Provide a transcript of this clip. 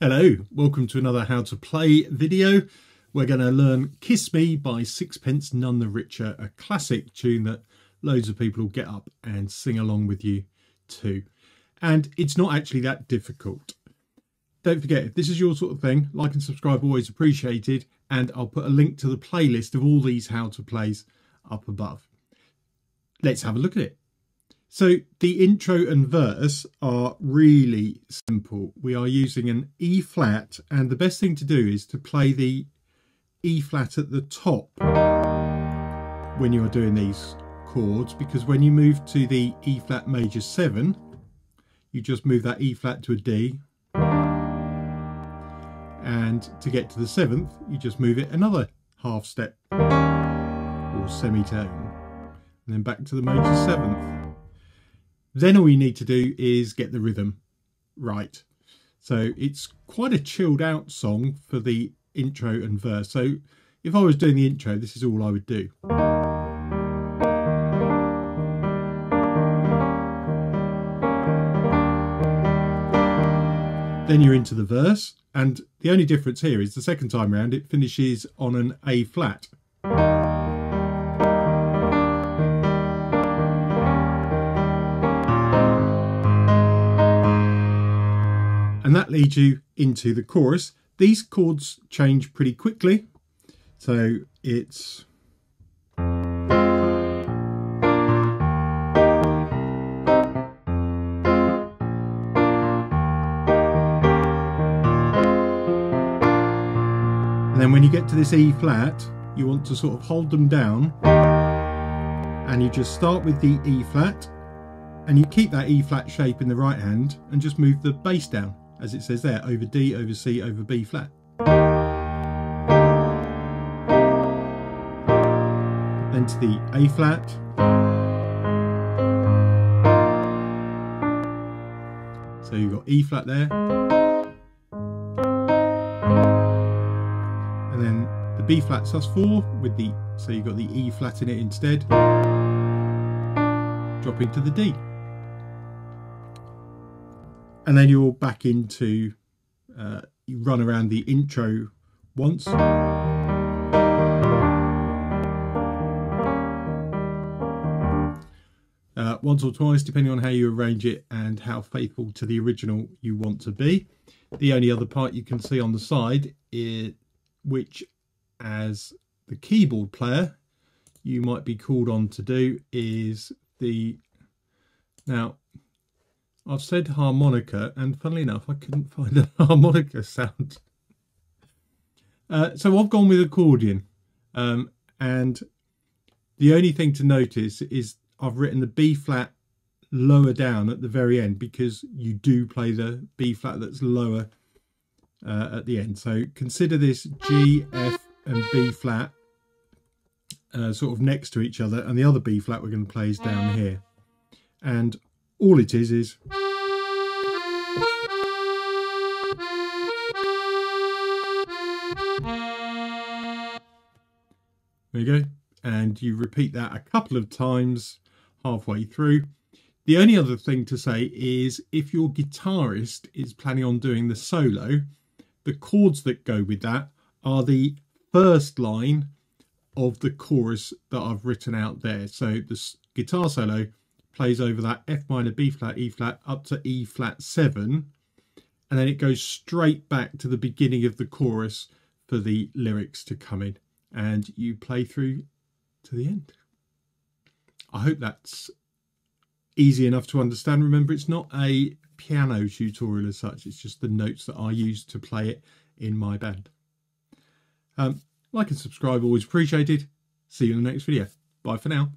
Hello, welcome to another how to play video. We're going to learn Kiss Me by Sixpence, None the Richer, a classic tune that loads of people will get up and sing along with you too. And it's not actually that difficult. Don't forget, if this is your sort of thing, like and subscribe always appreciated, and I'll put a link to the playlist of all these how to plays up above. Let's have a look at it. So the intro and verse are really simple. We are using an E flat, and the best thing to do is to play the E flat at the top when you're doing these chords, because when you move to the E flat major 7, you just move that E flat to a D, and to get to the 7th you just move it another half step or semitone, and then back to the major 7th. Then all you need to do is get the rhythm right. So it's quite a chilled out song for the intro and verse. So if I was doing the intro, this is all I would do. Then you're into the verse, and the only difference here is the second time round it finishes on an A flat. And that leads you into the chorus. These chords change pretty quickly. So it's... And then when you get to this E flat, you want to sort of hold them down, and you just start with the E flat, and you keep that E flat shape in the right hand and just move the bass down, as it says there, over D, over C, over B flat. Then to the A flat. So you've got E flat there. And then the B flat sus4 with the, so you've got the E flat in it instead. Dropping to the D. And then you're back into, you run around the intro once. Once or twice, depending on how you arrange it and how faithful to the original you want to be. The only other part you can see on the side, which as the keyboard player you might be called on to do, is the... Now, I've said harmonica, and funnily enough, I couldn't find a harmonica sound. So I've gone with accordion. And the only thing to notice is I've written the B flat lower down at the very end, because you do play the B flat that's lower at the end. So consider this G, F and B flat sort of next to each other, and the other B flat we're going to play is down here. And all it is there you go, and you repeat that a couple of times halfway through. The only other thing to say is, if your guitarist is planning on doing the solo, the chords that go with that are the first line of the chorus that I've written out there. So the guitar solo plays over that F minor, B flat, E flat up to E flat 7, and then it goes straight back to the beginning of the chorus for the lyrics to come in, and you play through to the end. I hope that's easy enough to understand. Remember, it's not a piano tutorial as such, it's just the notes that I use to play it in my band. Like and subscribe, always appreciated. See you in the next video. Bye for now.